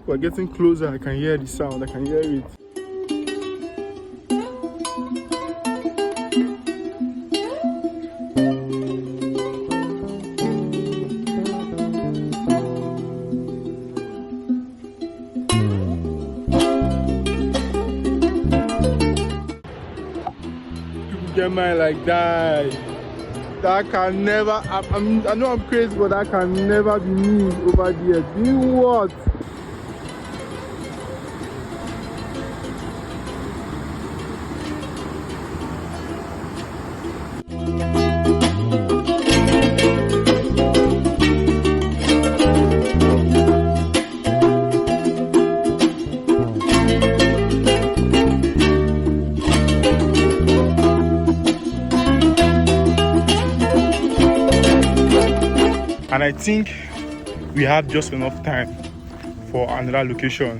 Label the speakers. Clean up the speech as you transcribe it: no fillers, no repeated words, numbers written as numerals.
Speaker 1: We're getting closer. I can hear the sound. I can hear it. People get mine like that. That can never. I know I'm crazy, but that can never be me over there. Doing what? And I think we have just enough time for another location.